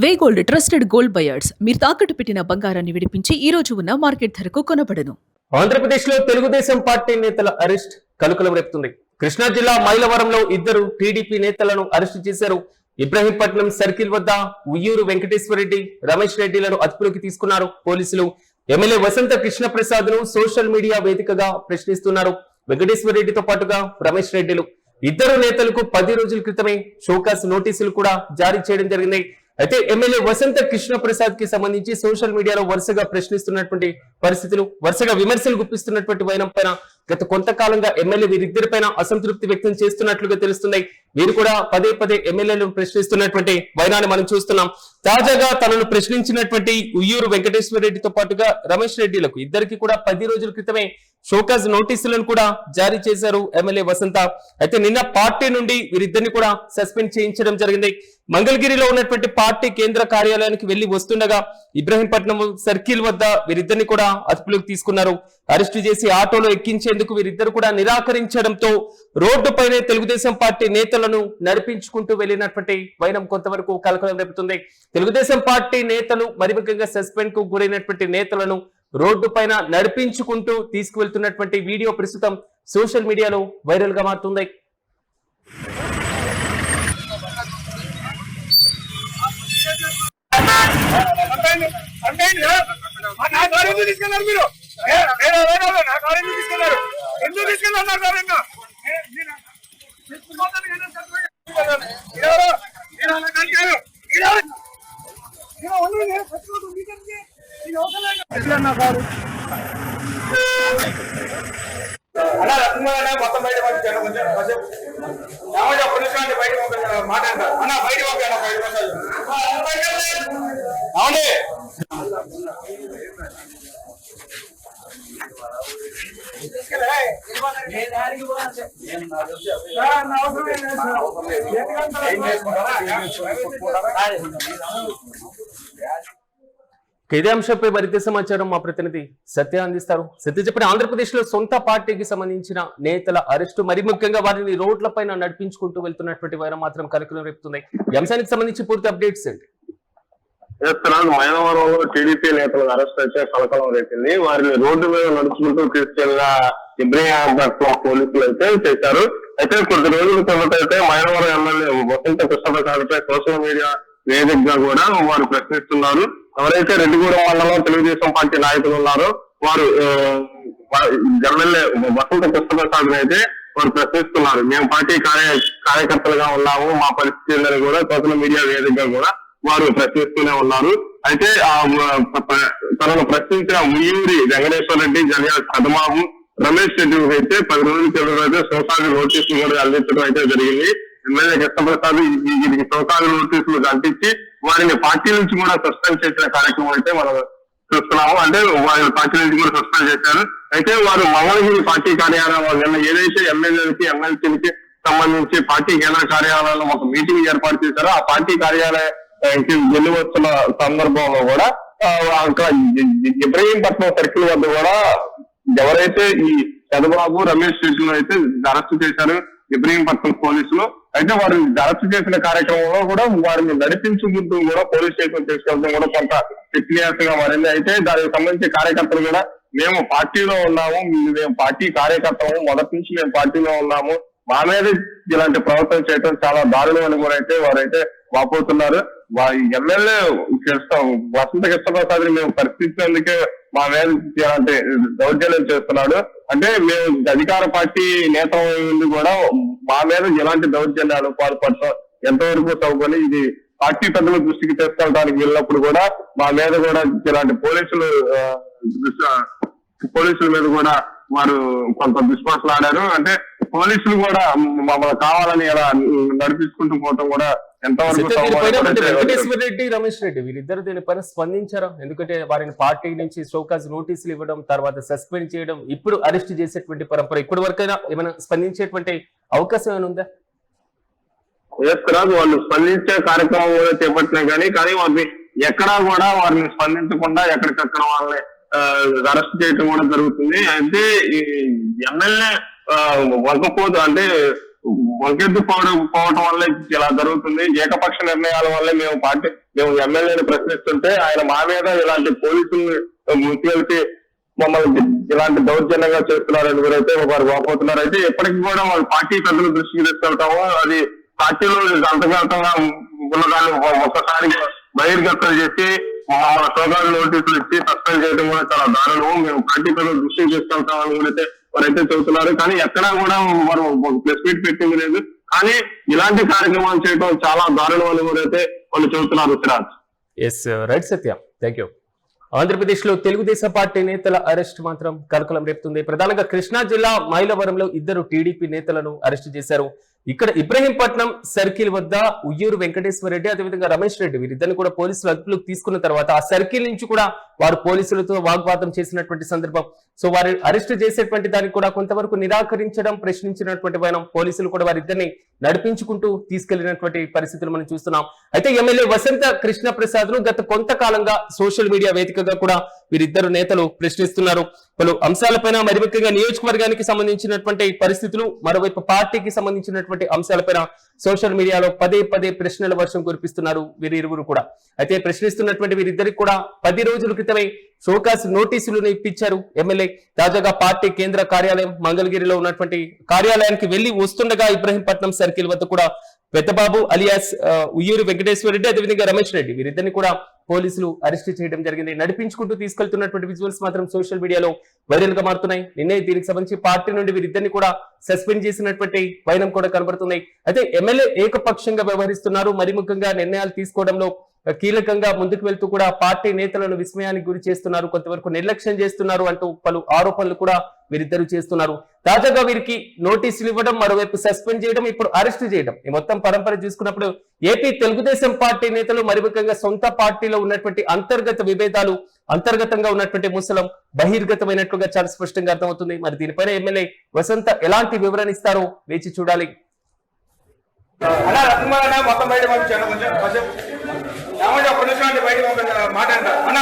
వే gold trusted gold buyers మీరు తాకట్టు పెట్టిన బంగారాన్ని విడిపించి ఈ రోజు ఉన్న మార్కెట్ ధరకు కొనబడను. ఆంధ్రప్రదేశ్ లో తెలుగుదేశం పార్టీ నేతల అరెస్ట్ కలకలం రేపుతుంది. కృష్ణా జిల్లా మైలవరంలో ఇద్దరు టీడీపీ నేతలను అరెస్టు చేశారు. ఇబ్రహీంపట్నం సర్కిల్ వద్ద ఉయ్యూరు వెంకటేశ్వర రెడ్డి, రమేష్ రెడ్డిలను అదుపులోకి తీసుకున్నారు పోలీసులు. ఎమ్మెల్యే వసంత కృష్ణ ప్రసాద్ ను సోషల్ మీడియా వేదికగా ప్రశ్నిస్తున్నారు. వెంకటేశ్వర రెడ్డితో పాటుగా రమేష్ రెడ్డిలు ఇద్దరు నేతలకు 10 రోజుల క్రితమే షోకాస్ నోటీసులు కూడా జారీ చేయడం జరిగింది. అయితే ఎమ్మెల్యే వసంత కృష్ణ ప్రసాద్ కి సంబంధించి సోషల్ మీడియాలో వరుసగా ప్రశ్నిస్తున్నటువంటి పరిస్థితులు, వరుసగా విమర్శలు గుప్పిస్తున్నటువంటి వైనం పైన గత కొంతకాలంగా ఎమ్మెల్యే వీరిద్దరిపైన అసంతృప్తి వ్యక్తం చేస్తున్నట్లుగా తెలుస్తున్నాయి. వీరు కూడా పదే పదే ఎమ్మెల్యేలను ప్రశ్నిస్తున్నటువంటి వైనాన్ని మనం చూస్తున్నాం. తాజాగా తనను ప్రశ్నించినటువంటి ఉయ్యూరు వెంకటేశ్వర రెడ్డితో పాటుగా రమేష్ రెడ్డిలకు ఇద్దరికి కూడా 10 రోజుల క్రితమే షోకాజ్ నోటీసులను కూడా జారీ చేశారు ఎమ్మెల్యే వసంత. అయితే నిన్న పార్టీ నుండి వీరిద్దరిని కూడా సస్పెండ్ చేయించడం జరిగింది. మంగళగిరిలో ఉన్నటువంటి పార్టీ కేంద్ర కార్యాలయానికి వెళ్లి వస్తుండగా ఇబ్రహీంపట్నం సర్కిల్ వద్ద వీరిద్దరిని కూడా అదుపులోకి తీసుకున్నారు. అరెస్టు చేసి ఆటోలో ఎక్కించేందుకు వీరిద్దరు కూడా నిరాకరించడంతో రోడ్డుపైనే తెలుగుదేశం పార్టీ నేతలను నడిపించుకుంటూ వెళ్లినటువంటి వైనం కొంతవరకు కలకలం రేపుతుంది. తెలుగుదేశం పార్టీ నేతలు మరి ముఖ్యంగా సస్పెండ్ కు గురైనటువంటి నేతలను రోడ్డు పైన నడిపించుకుంటూ తీసుకువెళ్తున్నటువంటి వీడియో ప్రస్తుతం సోషల్ మీడియాలో వైరల్ గా మారుతుంది. మొత్తం బయట మాట అన్న బయట అవునే ఇదే అంశంపై మరింత సమాచారం మా ప్రతినిధి సత్య అందిస్తారు. సత్య చెప్పిన ఆంధ్రప్రదేశ్ లో సొంత పార్టీకి సంబంధించిన నేతల అరెస్టు, మరి ముఖ్యంగా వారిని రోడ్ల పైన నడిపించుకుంటూ వెళ్తున్నటువంటి వైరం మాత్రం కలకలం రేపుతుంది. ఈ అంశానికి సంబంధించి పూర్తి అప్డేట్స్ ఏంటి? మైలవరంలో టీడీపీ నేతలకు అరెస్ట్ అయితే కలకలం రేపింది. వారిని రోడ్డు మీద నడుచుకుంటూ తీసుకెళ్లిన ఇబ్రహీంపట్నం పోలీసులు అయితే చేశారు. అయితే కొద్ది రోజుల కిందట అయితే మైలవరం ఎమ్మెల్యే వసంత కృష్ణ ప్రసాద్ పై సోషల్ మీడియా వేదికగా కూడా వారు ప్రశ్నిస్తున్నారు. ఎవరైతే రెడ్డిగూడెం మండలం తెలుగుదేశం పార్టీ నాయకులు ఉన్నారో వారు ఎమ్మెల్యే వసంత కృష్ణ ప్రసాద్ అయితే వారు ప్రశ్నిస్తున్నారు. మేము పార్టీ కార్యకర్తలుగా ఉన్నాము, మా పరిస్థితి ఏందని కూడా సోషల్ మీడియా వేదికగా కూడా వారు ప్రశ్నిస్తూనే ఉన్నారు. అయితే తనను ప్రశ్నించిన ఉయ్యూరి వెంకటేశ్వర రెడ్డి, జలియా కదమాబు, రమేష్ రెడ్డి అయితే 10 రోజుల క్రితం అయితే సోకాగు నోటీసులు కూడా అందించడం అయితే జరిగింది. ఎమ్మెల్యే కృష్ణప్రసాద్ వీరికి సోకాగు నోటీసులు అంటించి వారిని పార్టీ నుంచి కూడా సస్పెండ్ చేసిన కార్యక్రమం అయితే మనం చూస్తున్నాము. అంటే వారి పార్టీ నుంచి కూడా సస్పెండ్ చేశారు. అయితే వారు మంగళగిరి పార్టీ కార్యాలయం నిన్న ఏదైతే ఎమ్మెల్యేలకి ఎమ్మెల్సీలకి సంబంధించి పార్టీ కేంద్ర కార్యాలయంలో ఒక మీటింగ్ ఏర్పాటు చేశారో ఆ పార్టీ కార్యాలయానికి వెళ్ళి వస్తున్న సందర్భంలో కూడా అక్కడ ఇబ్రహీంపట్నం సర్కిల్ వద్ద కూడా ఎవరైతే ఈ చంద్రబాబు, రమేష్ రెడ్డిలు అయితే అరెస్టు చేశారు ఇబ్రహీంపట్నం పోలీసులు. అయితే వారిని అరెస్టు చేసిన కార్యక్రమంలో కూడా వారిని నడిపించుకుంటూ కూడా పోలీస్ స్టేషన్ తీసుకెళ్తాం కూడా కొంత వ్యక్తిగతంగా మారింది. అయితే దానికి సంబంధించి కార్యకర్తలు కూడా మేము పార్టీలో ఉన్నాము, మేము పార్టీ కార్యకర్తము, మొదటి నుంచి మేము పార్టీలో ఉన్నాము, మా మీద ఇలాంటి ప్రవర్తన చేయడం చాలా దారుణం అని కూడా అయితే వారైతే వాపోతున్నారు. ఎమ్మెల్యే వసంత కృష్ణప్రసాద్ మేము పరిస్థితినందుకే మా మీద ఇలాంటి దౌర్జన్యం చేస్తున్నాడు. అంటే మేము అధికార పార్టీ నేత కూడా మా మీద ఎలాంటి దౌర్జన్యాలు పాల్పడతాం ఎంతవరకు చదువుకొని ఇది పార్టీ పెద్దల దృష్టికి తీసుకెళ్ళడానికి వెళ్ళినప్పుడు కూడా మా మీద కూడా ఇలాంటి పోలీసుల మీద కూడా వారు కొంత దుష్పాసలు ఆడారు. అంటే పోలీసులు కూడా మమ్మల్ని కావాలని ఇలా నడిపించుకుంటూ పోవటం కూడా వెంకటేశ్వర రెడ్డి, రమేష్ రెడ్డి వీరిద్దరు దీనిపైన స్పందించారా? ఎందుకంటే వారిని పార్టీ నుంచి షోకాజ్ నోటీసులు ఇవ్వడం, తర్వాత సస్పెండ్ చేయడం, ఇప్పుడు అరెస్ట్ చేసేటువంటి పరంపర ఇప్పటి వరకైనా ఏమైనా స్పందించేటువంటి అవకాశం ఏమైనా ఉందా? వాళ్ళు స్పందించే కార్యక్రమం కూడా చేపట్టినా కానీ వారిని ఎక్కడా కూడా వారిని స్పందించకుండా ఎక్కడికక్కడ వాళ్ళని అరెస్ట్ చేయడం కూడా జరుగుతుంది. అయితే ఈ ఎమ్మెల్యే వకపోతే అంటే వంకెద్దు పోవటం వల్ల ఇలా జరుగుతుంది. ఏకపక్ష నిర్ణయాల వల్లే మేము ఎమ్మెల్యేని ప్రశ్నిస్తుంటే ఆయన మా మీద ఇలాంటి పోలీసుల్ని ముఖ్యమంత్రి మమ్మల్ని ఇలాంటి దౌర్జన్యంగా చేస్తున్నారని కూడా అయితే వారు వాపోతున్నారు. అయితే ఎప్పటికీ కూడా వాళ్ళ పార్టీ పెద్దల దృష్టికి తీసుకెళ్తాము. అది పార్టీలో అంతర్గతంగా ఉన్నదాన్ని ఒక్కసారి బహిర్గతం చేసి సోదాలు నోటీసులు ఇచ్చి సస్పెండ్ చేయడం కూడా చాలా దారుణం. మేము పార్టీ పెద్దల దృష్టికి తీసుకెళ్తామని కూడా అయితే వారైతే చెబుతున్నారు. కానీ ఎక్కడా కూడా వారు ప్రెస్ మీట్ పెట్టింది లేదు. కానీ ఇలాంటి కార్యక్రమాలు చేయడం చాలా దారుణం అని కూడా అయితే వాళ్ళు చెబుతున్నారు. Siraj. Yes right Satya, thank you. Andhra Pradesh లో తెలుగుదేశం పార్టీ నేతల అరెస్ట్ మాత్రం కలకలం రేపుతుంది. ప్రధానంగా కృష్ణా జిల్లా మైలవరంలో 2 టీడీపీ నేతలను అరెస్ట్ చేశారు. ఇక్కడ ఇబ్రహీంపట్నం సర్కిల్ వద్ద ఉయ్యూరు వెంకటేశ్వర రెడ్డి అదేవిధంగా రమేష్ రెడ్డి వీరిద్దరిని కూడా పోలీసులు అదుపులోకి తీసుకున్న తర్వాత ఆ సర్కిల్ నుంచి కూడా వారు పోలీసులతో వాగ్వాదం చేసినటువంటి సందర్భం. సో వారు అరెస్ట్ చేసేటువంటి దానికి కూడా కొంతవరకు నిరాకరించడం, ప్రశ్నించినటువంటి వైనం పోలీసులు కూడా వారిద్దరిని నడిపించుకుంటూ తీసుకెళ్లినటువంటి పరిస్థితులు మనం చూస్తున్నాం. అయితే ఎమ్మెల్యే వసంత కృష్ణ ప్రసాద్ ను గత కొంతకాలంగా సోషల్ మీడియా వేదికగా కూడా వీరిద్దరు నేతలు ప్రశ్నిస్తున్నారు. పలు అంశాలపైన, మరి ముఖ్యంగా నియోజకవర్గానికి సంబంధించినటువంటి పరిస్థితులు, మరోవైపు పార్టీకి సంబంధించినటువంటి అంశాలపైన సోషల్ మీడియాలో పదే ప్రశ్నల వర్షం కురిపిస్తున్నారు వీరిరువురు కూడా. అయితే ప్రశ్నిస్తున్నటువంటి వీరిద్దరికి కూడా 10 రోజుల క్రితమే షోకాస్ నోటీసులను ఇప్పించారు ఎమ్మెల్యే. తాజాగా పార్టీ కేంద్ర కార్యాలయం మంగళగిరిలో ఉన్నటువంటి కార్యాలయానికి వెళ్లి వస్తుండగా ఇబ్రహీంపట్నం సర్కిల్ వద్ద కూడా పెద్దబాబు అలియాస్ ఉయ్యూరు వెంకటేశ్వర రెడ్డి అదేవిధంగా రమేష్ రెడ్డి వీరిద్దరిని కూడా పోలీసులు అరెస్ట్ చేయడం జరిగింది. నడిపించుకుంటూ తీసుకెళ్తున్నటువంటి విజువల్స్ మాత్రం సోషల్ మీడియాలో వైరల్ గా మారుతున్నాయి. నిన్నే దీనికి సంబంధించి పార్టీ నుండి వీరిద్దరిని కూడా సస్పెండ్ చేసినటువంటి వైనం కూడా కనబడుతున్నాయి. అయితే ఎమ్మెల్యే ఏకపక్షంగా వ్యవహరిస్తున్నారు. మరి ముఖ్యంగా నిర్ణయాలు తీసుకోవడంలో కీలకంగా ముందుకు వెళ్తూ కూడా పార్టీ నేతలను విస్మయానికి గురి చేస్తున్నారు, కొంతవరకు నిర్లక్ష్యం చేస్తున్నారు అంటూ పలు ఆరోపణలు కూడా వీరిద్దరు చేస్తున్నారు. తాజాగా వీరికి నోటీసులు ఇవ్వడం, మరోవైపు సస్పెండ్ చేయడం, ఇప్పుడు అరెస్ట్ చేయడం, ఈ మొత్తం పరంపర చూసుకున్నప్పుడు ఏపీ తెలుగుదేశం పార్టీ నేతలు మరి ముఖ్యంగా సొంత పార్టీలో ఉన్నటువంటి అంతర్గత విభేదాలు, అంతర్గతంగా ఉన్నటువంటి ముసలం బహిర్గతమైనట్లుగా చాలా స్పష్టంగా అర్థమవుతుంది. మరి దీనిపైన ఎమ్మెల్యే వసంత ఎలాంటి వివరణ ఇస్తారో వేచి చూడాలి. అన్నా రత్నమాల మొత్తం బయట పంపించాను. కొంచెం ఏమంటే ఒక్క నిమిషం బయట పంపించాను మాట అన్నా